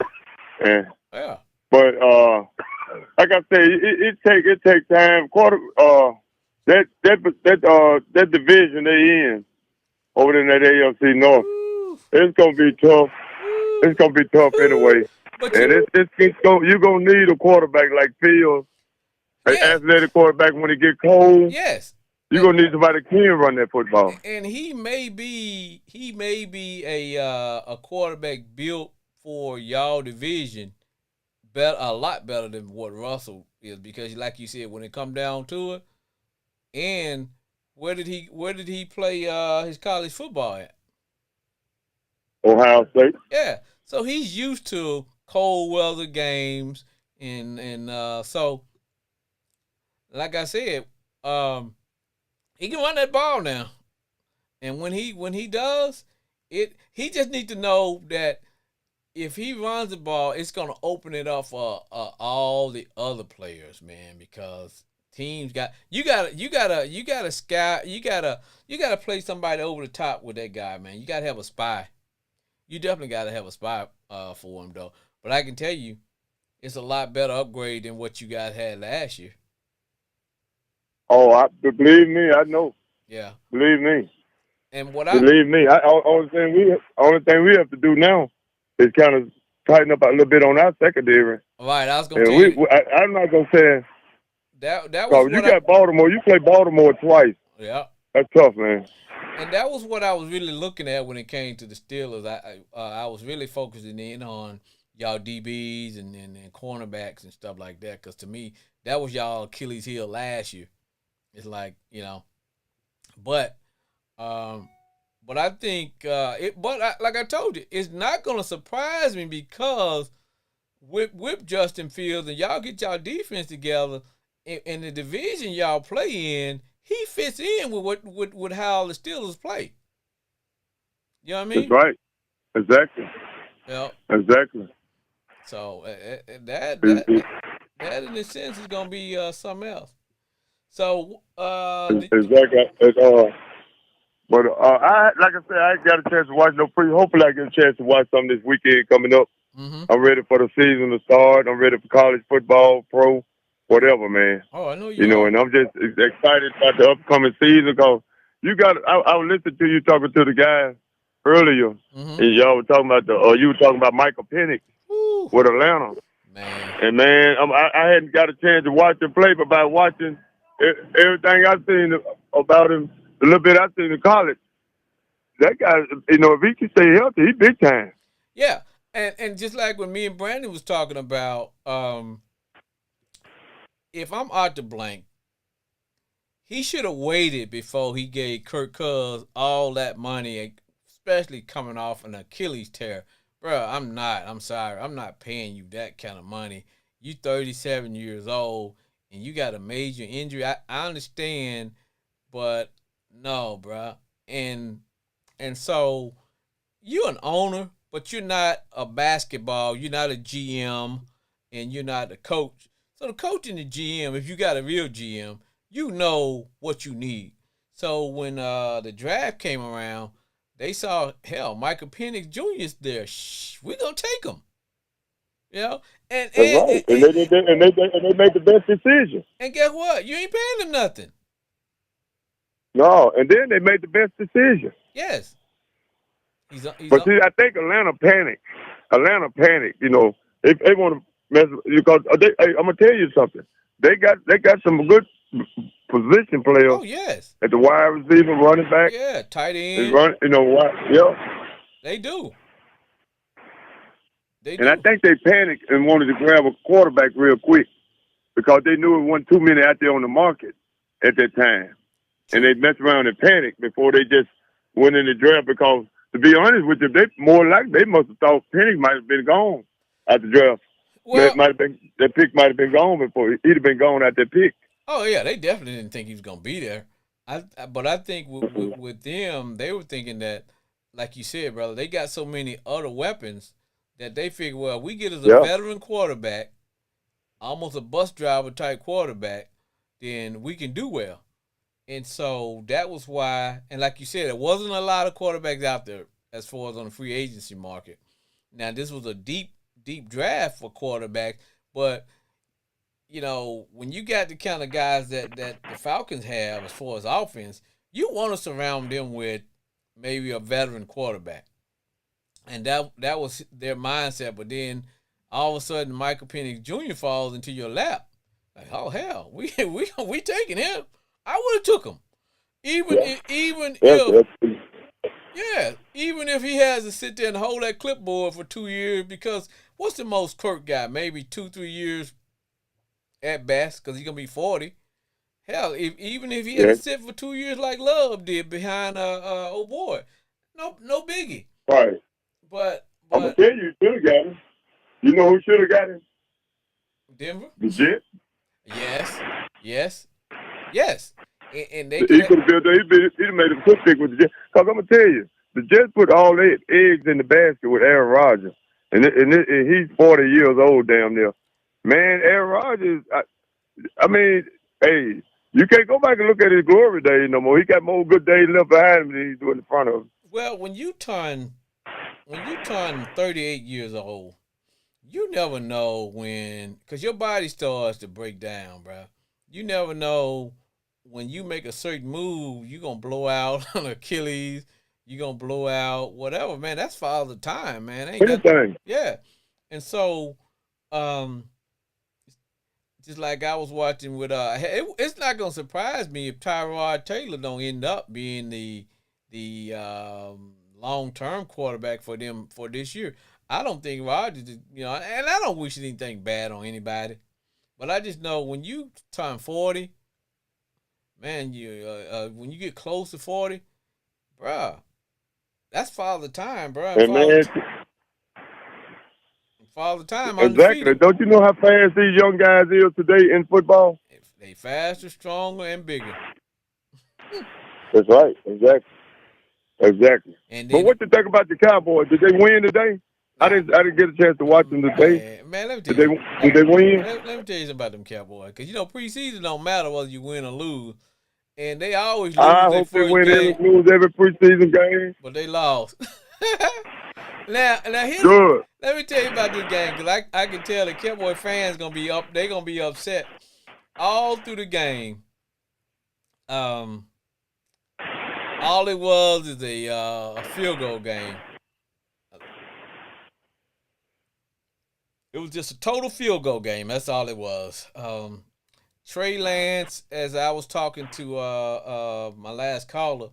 C: Yeah.
A: Yeah.
C: But like I say, it take time. That division they in over there in that AFC North,
A: Woo.
C: it's gonna be tough.
A: Woo.
C: It's gonna be tough anyway.
A: But
C: And you're gonna need a quarterback like Fields, an
A: yes.
C: athletic quarterback when it get cold.
A: Yes.
C: You're gonna need somebody that can run that football.
A: And he may be a quarterback built for y'all division, a lot better than what Russell is, because like you said, when it come down to it, and where did he play his college football at?
C: Ohio State.
A: Yeah, so he's used to cold weather games, and so like I said, he can run that ball now, and when he does it, he just needs to know that if he runs the ball, it's gonna open it up for all the other players, man. Because teams you gotta scout, you gotta play somebody over the top with that guy, man. You gotta have a spy. You definitely gotta have a spy for him though. But I can tell you, it's a lot better upgrade than what you guys had last year.
C: Oh, believe me, I know.
A: Yeah.
C: Believe me.
A: And
C: believe me, only thing we have to do now is kind of tighten up a little bit on our secondary.
A: Right, I was gonna tell you.
C: I'm not gonna say
A: that was
C: you got Baltimore. You play Baltimore twice.
A: Yeah.
C: That's tough, man.
A: And that was what I was really looking at when it came to the Steelers. I was really focusing in on y'all DBs and cornerbacks and stuff like that, because to me that was y'all Achilles heel last year. It's like, but I think like I told you, it's not gonna surprise me, because with Justin Fields and y'all get y'all defense together in the division y'all play in, he fits in with how the Steelers play. You know what I mean?
C: That's right. Exactly.
A: Yeah.
C: Exactly.
A: So that in a sense is gonna be something else. So
C: exactly. But like I said, I ain't got a chance to watch no pre. Hopefully, I get a chance to watch some this weekend coming up.
A: Mm-hmm.
C: I'm ready for the season to start. I'm ready for college football, pro, whatever, man.
A: Oh, I know you. Are.
C: And I'm just excited about the upcoming season, because you got. I was listening to you talking to the guy earlier,
A: mm-hmm.
C: and y'all were talking about you were talking about Michael Penix with Atlanta.
A: Man.
C: And man, I hadn't got a chance to watch him play, but by watching everything I've seen about him, a little bit I've seen in college, that guy, if he can stay healthy, he's big time.
A: Yeah, and just like when me and Brandon was talking about, if I'm out the blank, he should have waited before he gave Kirk Cousins all that money, especially coming off an Achilles tear. Bro, I'm sorry, I'm not paying you that kind of money. You 37 years old, and you got a major injury. I understand, but no, bro. And so you're an owner, but you're not a basketball. You're not a GM, and you're not a coach. So the coach and the GM, if you got a real GM, you know what you need. So when the draft came around, they saw, hell, Michael Penix Jr. is there. We're going to take him. And
C: That's right. And they made the best decision.
A: And guess what? You ain't paying them nothing.
C: No, and then they made the best decision.
A: Yes.
C: But see, I think Atlanta panicked. If they want to mess, because I'm gonna tell you something. They got some good position players.
A: Oh yes.
C: At the wide receiver, running back.
A: Yeah, tight end. They do.
C: And I think they panicked and wanted to grab a quarterback real quick, because they knew it wasn't too many out there on the market at that time. And they messed around and panicked before they just went in the draft because, to be honest with you, they more like they must have thought Penix might have been gone at the draft.
A: Well,
C: Might have been that pick might have been gone before he'd have been gone at that pick.
A: oh yeah, they definitely didn't think he was gonna be there. But I think with them, they were thinking that, like you said, brother, they got so many other weapons that they figured, well, we get as a
C: Yeah.
A: veteran quarterback, almost a bus driver type quarterback, then we can do well. And so that was why, and like you said, there wasn't a lot of quarterbacks out there as far as on the free agency market. Now this was a deep draft for quarterbacks, but you know, when you got the kind of guys that the Falcons have as far as offense, you want to surround them with maybe a veteran quarterback. And that was their mindset. But then all of a sudden Michael Penix Jr. falls into your lap. Like, oh hell, we taking him. I would have took him. Even
C: Yeah.
A: even
C: Yes,
A: if
C: yes.
A: yeah, even if he has to sit there and hold that clipboard for 2 years, because what's the most Kirk got? Maybe 2-3 years at best, because he's gonna be 40. Hell, even if he had to
C: Yes.
A: sit for 2 years like Love did behind old boy, no biggie.
C: Right.
A: But
C: I'm gonna tell you should have got him. You know who should have got him?
A: Denver,
C: The Jets.
A: yes, and they
C: He
A: could.
C: could have built. He'd have made a good pick with the Jets. Cause I'm gonna tell you, the Jets put all their eggs in the basket with Aaron Rodgers, and he's 40 years old, damn near. Man, Aaron Rodgers. I mean, hey, you can't go back and look at his glory days no more. He got more good days left behind him than he's doing in front of him.
A: Well, when you turn 38 years old, you never know when, because your body starts to break down, bro. You never know when you make a certain move, you're going to blow out an Achilles, you're going to blow out whatever, man. That's Father Time, man. Ain't got,
C: Anything.
A: yeah. And so, just like I was watching with, it's not going to surprise me if Tyrod Taylor don't end up being the long-term quarterback for them for this year. I don't think Rodgers, and I don't wish anything bad on anybody, but I just know when you turn 40, man, when you get close to 40, bruh, that's Father Time, bruh.
C: And man,
A: Father Time,
C: exactly.
A: undefeated.
C: Don't you know how fast these young guys is today in football?
A: They faster, stronger, and bigger.
C: That's right. Exactly.
A: And
C: But
A: then,
C: what you think about the Cowboys? Did they win today? I didn't get a chance to watch them today.
A: man, let me tell you.
C: Did they win?
A: Let me tell you something about them Cowboys, because preseason don't matter whether you win or lose, and they always lose
C: I
A: their
C: hope they
A: first
C: win
A: game,
C: lose every preseason game.
A: but they lost. now here's,
C: Good.
A: let me tell you about this game, because I can tell the Cowboy fans gonna be up. They're gonna be upset all through the game. All it was is a field goal game. It was just a total field goal game. That's all it was. Trey Lance, as I was talking to my last caller,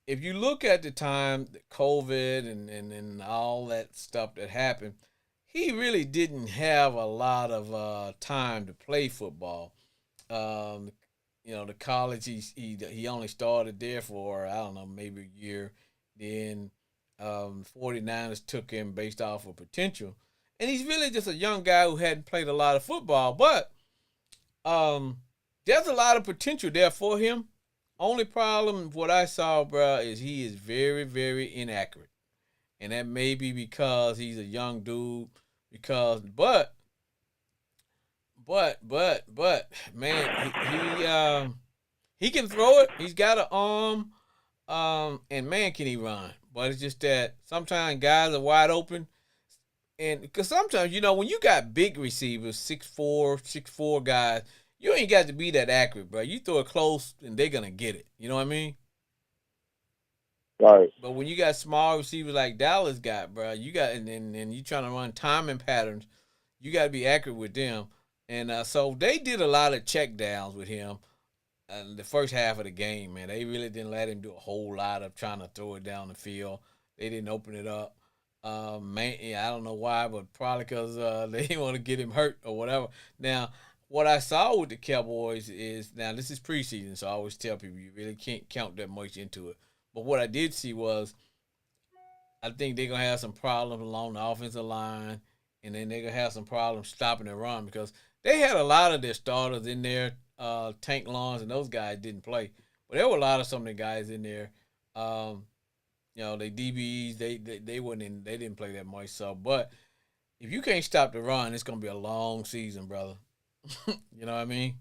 A: if you look at the time, COVID and all that stuff that happened, he really didn't have a lot of time to play football. The college he only started there for, I don't know, maybe a year. Then 49ers took him based off of potential. And he's really just a young guy who hadn't played a lot of football. But there's a lot of potential there for him. Only problem, what I saw, bro, is he is very, very inaccurate. And that may be because he's a young dude. But man, he can throw it. He's got an arm, and man, can he run. But it's just that sometimes guys are wide open. And because sometimes, when you got big receivers, 6'4" guys, you ain't got to be that accurate, bro. You throw it close and they're going to get it. You know what I mean?
C: Right.
A: But when you got small receivers like Dallas got, bro, you got, and you trying to run timing patterns, you got to be accurate with them. And so they did a lot of check downs with him in the first half of the game, man. They really didn't let him do a whole lot of trying to throw it down the field. They didn't open it up. I don't know why, but probably because they didn't want to get him hurt or whatever. Now, what I saw with the Cowboys is, now this is preseason, so I always tell people you really can't count that much into it. But what I did see was I think they're gonna have some problems along the offensive line, and then they're gonna have some problems stopping the run because they had a lot of their starters in there. Tank Lawrence and those guys didn't play, but there were a lot of some of the guys in there. Um, they DBs they weren't in. They didn't play that much. So, but if you can't stop the run, it's gonna be a long season, brother. You know what I mean?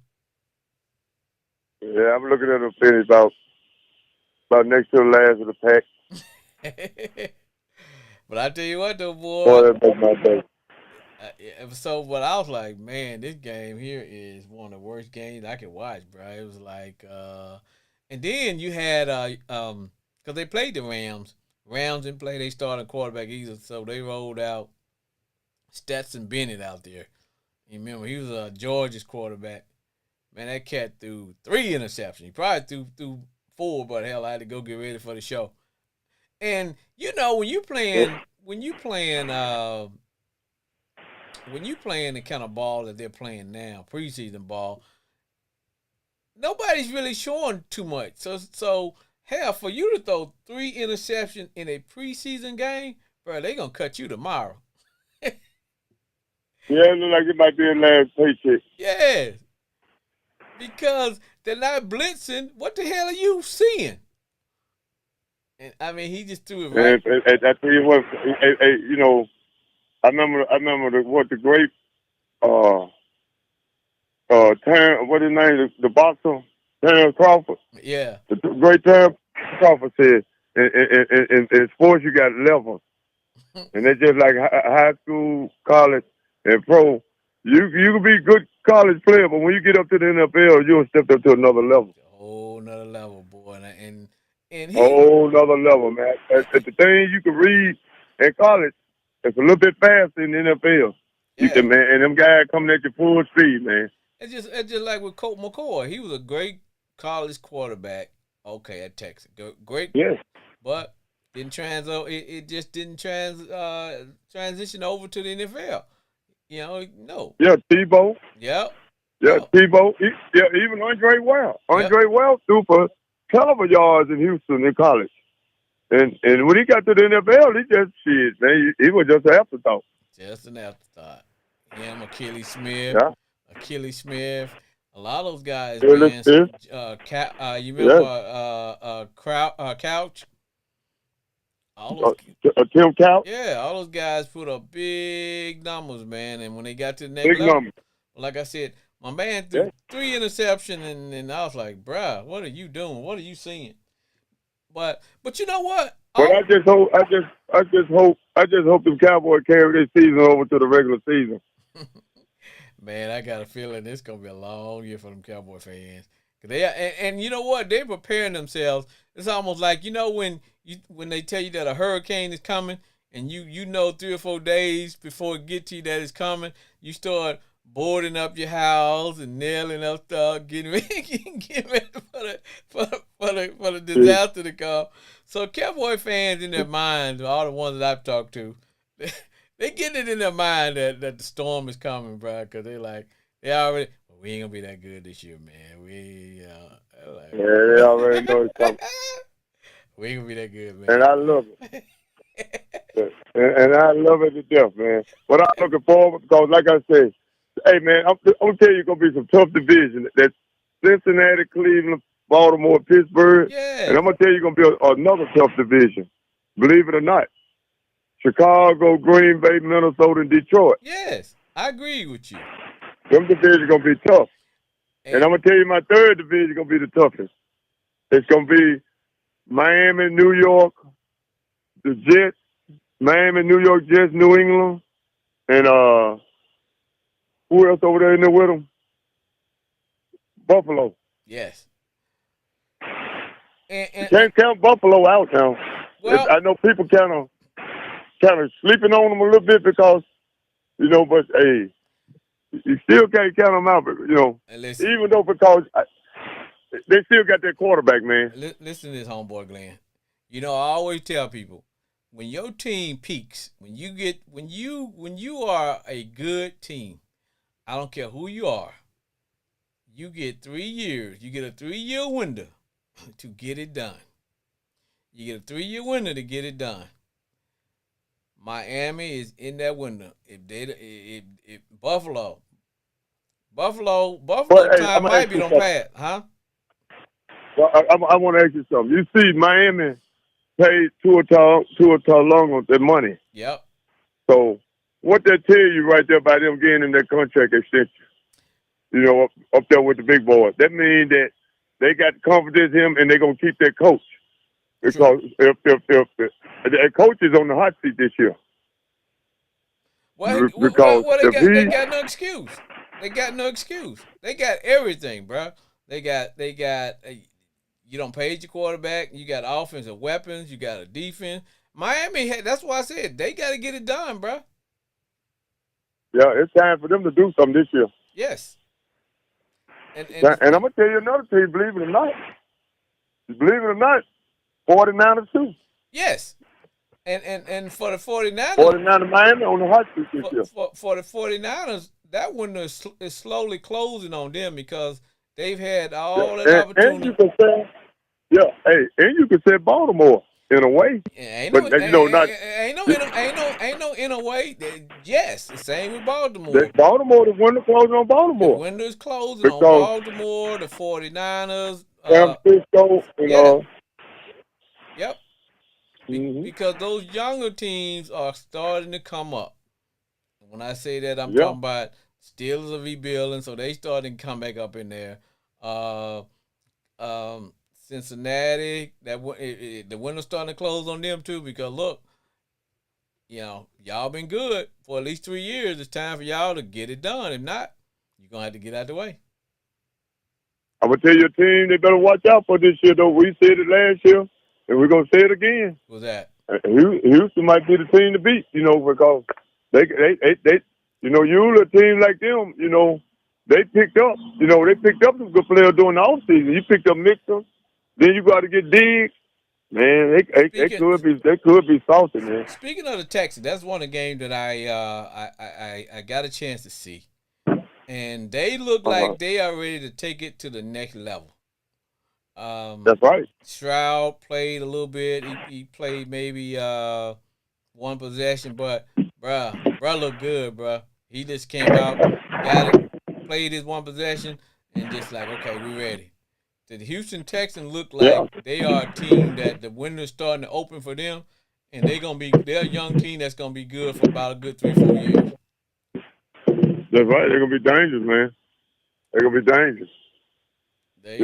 C: Yeah, I'm looking at them finish about next to the last of the pack.
A: But I tell you what, though, boy.
C: Boy, that makes my day.
A: So, but I was like, man, this game here is one of the worst games I could watch, bro. It was like, and then you had, because they played the Rams. Rams didn't play. They started quarterback either, so they rolled out Stetson Bennett out there. You remember he was Georgia's quarterback. Man, that cat threw 3 interceptions. He probably threw 4, but hell, I had to go get ready for the show. And when you playing the kind of ball that they're playing now, preseason ball, nobody's really showing too much. So hell, for you to throw 3 interceptions in a preseason game, bro, they gonna cut you tomorrow.
C: Yeah, it look like it might be a last paycheck.
A: Yeah, because they're not blitzing. What the hell are you seeing? And I mean, he just threw it right.
C: And I tell you what, I remember the great Terrence, what his name, the boxer, Terrence Crawford.
A: Yeah.
C: The great Terrence Crawford said, in sports you got levels, and they're just like high school, college, and pro. You can be a good college player, but when you get up to the NFL, you'll step up to another level.
A: A whole nother level, boy, and he,
C: whole nother level, man. The thing you can read in college, it's a little bit faster in the NFL.
A: Yeah.
C: You can, man, and them guys coming at you full speed, man.
A: It's just like with Colt McCoy. He was a great college quarterback. Okay, at Texas, great.
C: Yes.
A: But didn't it just didn't transition over to the NFL. No.
C: Yeah, Tebow.
A: Yep.
C: Yeah, Tebow. Even Andre Wells. Andre Wells threw for cover yards in Houston in college. And when he got to the NFL, he just shit, man. He was just an afterthought.
A: Just an afterthought. Him, Achilles Smith.
C: Yeah.
A: Achilles Smith. A lot of those guys,
C: Achilles
A: man. You remember Couch?
C: Tim Couch?
A: Yeah, all those guys put up big numbers, man. And when they got to the next level, like I said, my man threw 3 interceptions, and I was like, bruh, what are you doing? What are you seeing? But you know what?
C: But I just hope the Cowboys carry this season over to the regular season.
A: Man, I got a feeling it's gonna be a long year for them Cowboy fans. And you know what? They're preparing themselves. It's almost like when they tell you that a hurricane is coming, and you know 3 or 4 days before it gets to you that it's coming, you start boarding up your house and nailing up stuff, getting ready for the disaster to come. So Cowboy fans in their minds, all the ones that I've talked to, they getting it in their mind that the storm is coming, bro. Because they already, we ain't gonna be that good this year, man.
C: They already know it's coming.
A: We ain't gonna be that good, man.
C: And I love it. And I love it to death, man. But I'm looking forward because, like I said, hey, man, I'm gonna tell you, it's gonna be some tough division. That's Cincinnati, Cleveland, Baltimore, Pittsburgh.
A: Yeah.
C: And I'm gonna tell you, it's gonna be another tough division. Believe it or not. Chicago, Green Bay, Minnesota, and Detroit.
A: Yes, I agree with you.
C: Them divisions gonna be tough. And I'm gonna tell you, my third division gonna be the toughest. It's gonna be Miami, New York, the Jets, Miami, New York Jets, New England, and who else over there in there with them? Buffalo.
A: Yes.
C: You can't count Buffalo out now.
A: Well,
C: I know people kind of sleeping on them a little bit because, but hey, you still can't count them out. But, even though because they still got their quarterback, man.
A: Listen to this, homeboy Glenn. I always tell people, when your team peaks, when you are a good team, I don't care who you are, you get 3 years. You get a 3-year window to get it done. You get a 3-year window to get it done. Miami is in that window. If Buffalo
C: But hey, I'm
A: time
C: gonna
A: might
C: ask
A: be
C: you
A: on
C: something.
A: pass, huh?
C: Well, I want to ask you something. You see, Miami paid Tua Tagovailoa their money.
A: Yep.
C: So what that tell you right there by them getting in that contract extension? You know, up there with the big boys. That means that they got confidence in him and they're gonna keep their coach. Because if the coach is on the hot seat this year.
A: Well,
C: Because if
A: they
C: he
A: got no excuse. They got no excuse. They got everything, bro. They got. You don't pay your quarterback. You got offensive weapons. You got a defense. Miami. That's why I said they got to get it done, bro.
C: yeah, it's time for them to do something this year.
A: Yes.
C: And I'm gonna tell you another thing. Believe it or not, 49ers too.
A: Yes. And for the 49ers,
C: 49ers Miami on the hot seat this year.
A: For the 49ers, that window is slowly closing on them because they've had all that opportunity.
C: And you can say, and you can say Baltimore in a way.
A: Ain't
C: But you know, not
A: no in a way. Yes, the same with Baltimore.
C: Baltimore, the window closing on Baltimore.
A: The window is closing on Baltimore, the 49ers,
C: San Francisco,
A: Yep. Because those younger teams are starting to come up. When I say that, I'm talking about Steelers are rebuilding, so they starting to come back up in there. Cincinnati, the window's starting to close on them too. Because look, y'all been good for at least 3 years. It's time for y'all to get it done. If not, you're gonna have to get out the way.
C: I'm gonna tell your team they better watch out for this year. Though we said it last year, and we're gonna say it again.
A: What's that?
C: Houston might be the team to beat. Because they usually a team like them, they picked up some good players during the offseason. You picked up Mixon, then you got to get Diggs. Man, they could be salty, man.
A: Speaking of the Texans, that's one of the games that I got a chance to see, and they look like they are ready to take it to the next level.
C: That's right.
A: Stroud played a little bit. He played maybe one possession, but bruh looked good, bruh. He just came out, got it, played his one possession, and just like, okay, we ready. The Houston Texans look like they are a team that the window's starting to open for them, and they're a young team that's gonna be good for about a good 3-4 years.
C: That's right. They're gonna be dangerous, man. They're gonna be dangerous.
A: They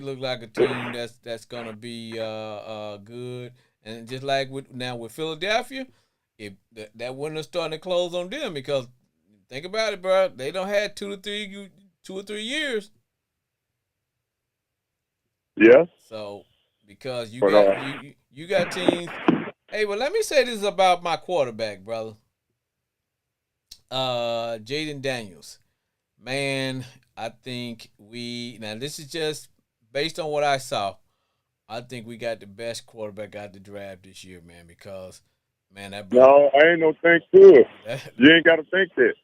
A: look like a team that's gonna be good, and just like with Philadelphia, if that window's starting to close on them, because think about it, bro, they don't have 2 or 3 years.
C: Yeah.
A: So because you got teams. Hey, well, let me say this about my quarterback, brother. Jaden Daniels, man. I think this is just based on what I saw. I think we got the best quarterback out the draft this year, man, because, man, that brother.
C: No, I ain't no think to it. You ain't got to think that.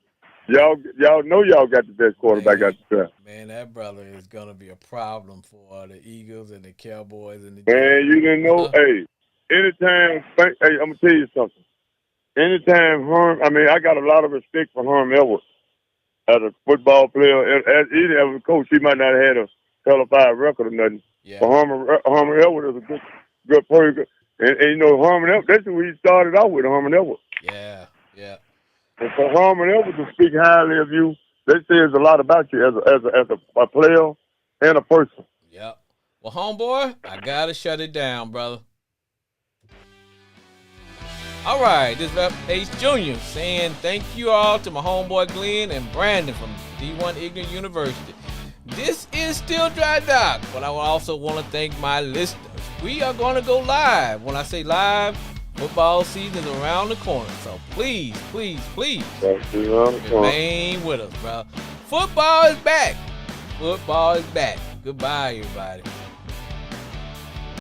C: Y'all know y'all got the best quarterback out the draft.
A: Man, that brother is going to be a problem for the Eagles and the Cowboys and the
C: Man, you didn't know. Hey, anytime, I'm going to tell you something. Anytime I got a lot of respect for Herm Edwards. As a football player, even as a coach, he might not have had a qualified record or nothing.
A: Yeah.
C: But Herman Edwards is a good person. And Herman Edwards, that's who he started out with, Herman Edwards.
A: Yeah.
C: And for Herman Edwards to speak highly of you, that says a lot about you as a player and a person.
A: Yeah. Well, homeboy, I got to shut it down, brother. All right, this is Ace Jr. saying thank you all to my homeboy Glenn and Brandon from D1 Ignorant University. This is still Dry Dock, but I also want to thank my listeners. We are going to go live. When I say live, football season is around the corner. So please remain with us, bro. Football is back. Goodbye, everybody.